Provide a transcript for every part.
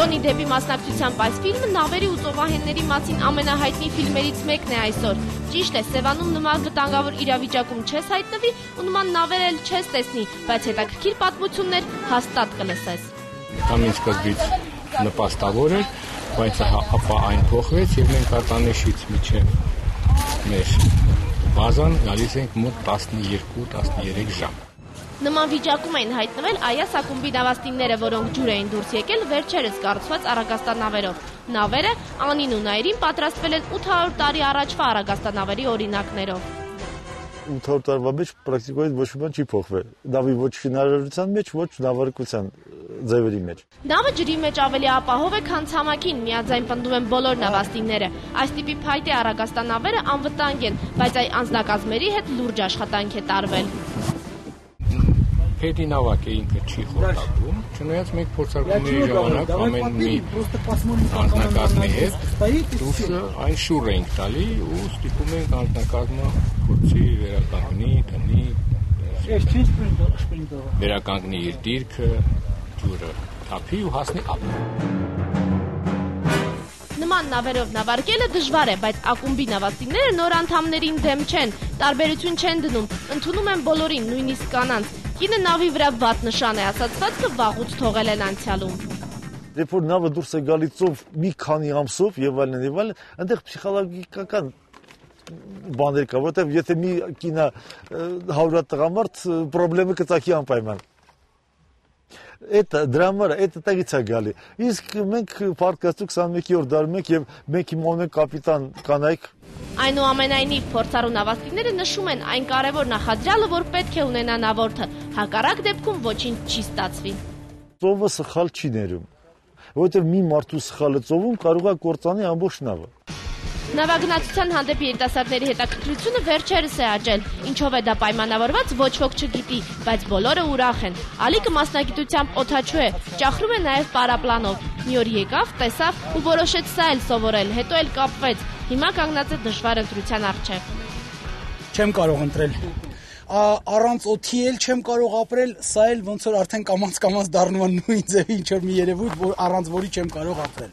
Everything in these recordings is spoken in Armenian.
Ջոնի Դեփի մասնակցությամբ այս ֆիլմը նավերի ու ծովահենների մասին ամենահայտնի ֆիլմերից մեկն է այսօր։ Ճիշտ է, Սևանում նման վտանգավոր իրավիճակում չես հայտնվի ու նման նավեր էլ չես տեսնի, բայց հետաքրքիր պատմություններ հաստատ կլսես։ Կամ ինձ սկզբից նպաստավոր էր, բայց ապա այն փոխվեց եւ մենք Արտանեշից մինչեւ մեր բազան գալիս ենք մոտ 12-13 ժամ։ Նման վիճակում էին հայտնվել Այաս ակումբի նավաստինները, որոնք ջուր էին դուրս եկել վերջերս կառուցված արագաստանավերով։ Նավերը անին ու նայրին պատրաստվել են 800 տարի առաջվա արագաստանավերի օրինակներով։ 800 տարվա մեջ պրակտիկորեն ոչ մի բան չի փոխվել։ Նավի ոչ շինարարության մեջ, ոչ նավարկության ձևերի մեջ։ Նավը ջրի մեջ ավելի ապահով է, քան ցամաքին, միաձայն պնդում են բոլոր նավաստինները։ Այս տիպի փայտե արագաստանավերը անվտանգ են, բայց այն անձնակազմերի հետ լուրջ աշխատանք է տարվել։ Փետի նավակ է ինքը չի խորտակվում, չնայած մենք փորձարկումների ժամանակ ամեն մի անձնակազմի հետ դուրսը այն շուռ ենք տալի ու ստիպում ենք անձնակազմը փորձի վերականգնի, տնի, վերականգնի իր դիրքը, ջուրը թափի ու հասնի ափ։ Նման նավերով նավարկելը դժվար է, բայց ակումբի նավաստինները նոր անդամներին դեմ չեն, տարբերություն չեն դնում, ընդունում են բոլորին, նույնիսկ կանանց։ Կինը նավի վրա վատ նշան է, ասացվածքը վաղուց թողել են անցյալում։ Երբ որ նավը դուրս է գալիս ծով մի քանի ամսով եւ այլն, այնտեղ փսիխոլոգիական բաներ կա, որովհետեւ եթե մի կինա 100 տղամարդ խնդրեմը կծակի անպայման։ Դրա համար այդտեղից է գալի։ Իսկ մենք պարկաստու 21-րդ դարում ենք եւ մենք հիմա ունենք կապիտան կանայք։ Այնուամենայնիվ փորձառու նավաստիները նշում են այն կարևոր նախադրյալը, որ պետք է ունենա նավորդը, հակառակ դեպքում ոչինչ չի ստացվի։ Ծովը սխալ չի ներում, որովհետեւ մի մարդու սխալը ծովում կարող է կործանի ամբողջ նավը։ Նավագնացության հանդեպ երիտասարդների հետաքրքրությունը վերջերս է աճել, ինչով է դա պայմանավորված ոչ ոք չգիտի, բայց բոլորը ուրախ են։ Ալիկը մասնագիտությամբ օդաչու է, ճախրում է նաև պարապլանով։ Մի օր եկավ, տեսավ ու որոշեց սա էլ սովորել, հետո էլ կապվեց։ Հիմա կանգնած է դժվար ընտրության առջև։ Չեմ կարող ընտրել։ Առանց օդի էլ չեմ կարող ապրել, սա էլ ոնց որ արդեն կամաց դառնում է նույն ձևի ինչ որ մի երևույթ, որ առանց որի չեմ կարող ապրել։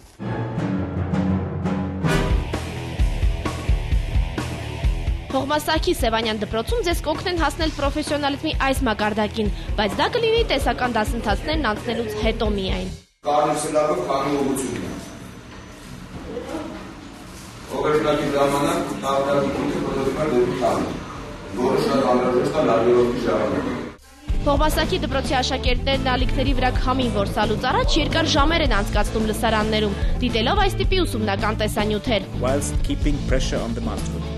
Հողմասահքի Սևանյան դպրոցում ձեզ կօգնեն հասնել պրոֆեսիոնալիզմի այս մակարդակին, բայց դա կլինի տեսական դասընթացներն անցնելուց հետո միայն։ Կարուսելակով քանի ուղղություն ունի։ Օգտագործի ժամանակ տարբերակի պրոդուկտը դեպի տանը, որը շատ անհրաժեշտ է լաբորատորի ժամանակ։ Հողմասահքի դպրոցի աշակերտներն ալիքների վրա քամին որսալուց առաջ երկար ժամեր են անցկացնում լսարաններում, դիտելով այս տիպի ուսումնական տեսանյութեր։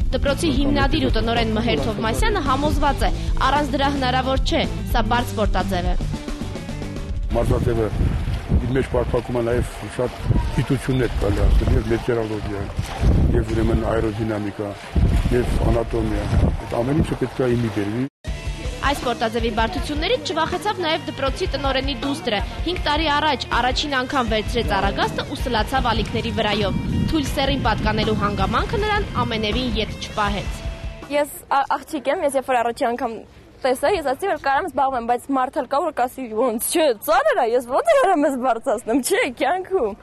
Դպրոցի հիմնադիր ու տնօրեն Մհեր Թովմասյանը համոզված է, առանց դրա հնարավոր չէ, սա բարդ սպորտաձև է։ Մարզաձևը իր մեջ պարփակում է նաև շատ գիտություններ տալի, ասել եւ մեթեորոլոգիա, եւ ուրեմն աերոդինամիկա, եւ անատոմիա։ Այդ ամեն ինչը պետք է իմի բերվի։ Այս սպորտաձևի բարդություններից չվախեցավ նաև դպրոցի տնօրենի դուստրը։ 5 տարի առաջ առաջին անգամ վերցրեց արագաստը ու սլացավ ալիքների վրայով։ Թույլ սեռին պատկանելու հանգամանքը նրան ամենևին ետ չպահեց։ Ես աղջիկ եմ, ես երբ որ առաջին անգամ տեսա, ես ասացի, որ կարամ զբաղվեմ, բայց մարդալ կա, որ կասի ոնց չէ, ծանր է, ես ոնց կարամ ես բարձրացնեմ, չէ, կյանքում։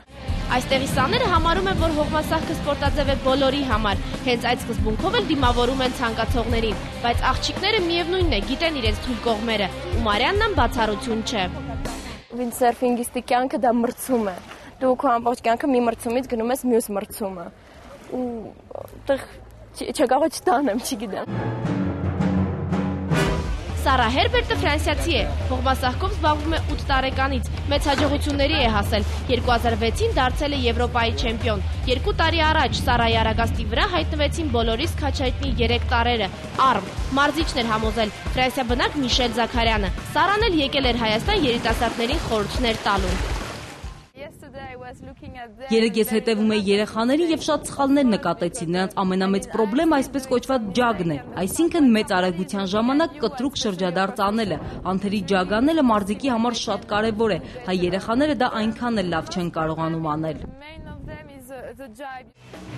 Այստեղի սաները համարում են, որ հողմասահքը սպորտաձև է բոլորի համար, հենց այդ սկզբունքով էլ դիմավորում են ցանկացողներին, բայց աղջիկները միևնույնն է, գիտեն իրենց թույլ կողմերը, ու Մարիաննան բացառություն չէ։ Վինդսերֆինգիստի կյանքը դա մրցում է։ Դու քո ամբողջ կյանքը մի մրցումից գնում ես մյուս մրցումը։ Ու չկարողի չտանեմ, չգիտեմ։ Սարա Հերբերտը ֆրանսիացի է, հողմասահքով զբաղվում է 8 տարեկանից, մեծ հաջողությունների է հասել, 2006-ին դարձել է Եվրոպայի չեմպիոն, 2 տարի առաջ Սարայի արագաստի վրա հայտնվեցին բոլորիս քաչայտնի 3 տարերը, Արմ, մարզիչն էր համոզել, Ֆրանսիա բնակ Միշել Զաքարյանը, Սարան էլ եկել էր Հայաստան երիտասարդներին խորհուրդներ տալու։ Երեկ ես հետևում էի երեխաներին եւ շատ սխալներ նկատեցի, նրանց ամենամեծ պրոբլեմը այսպես կոչված ջագն է, այսինքն մեծ արագության ժամանակ կտրուկ շրջադարձ անելը, անթերի ջագ անելը մարզիկի համար շատ կարեւոր է, հայ երեխաները դա այնքան էլ լավ չեն կարողանում անել։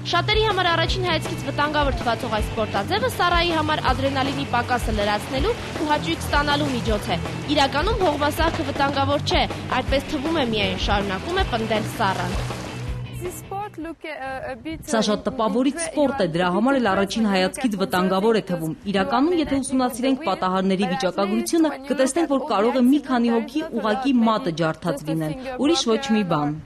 Շատերի համար առաջին հայացքից վտանգավոր թվացող այս սպորտաձևը Սարայի համար ադրենալինի պակասը լրացնելու ու հաճույք ստանալու միջոց է։ Իրականում հողմասահքը վտանգավոր չէ, այդպես թվում է միայն, շարունակում է պնդել Սառան։ Սա շատ տպավորիչ սպորտ է, դրա համար էլ առաջին հայացքից վտանգավոր է թվում։ Իրականում, եթե ուսումնասիրենք պատահարների վիճակագրությունը, կտեսնենք, որ կարող է մի քանի հոգի ուղղակի մատը ջարդած լինեն, ուրիշ ոչ մի բան։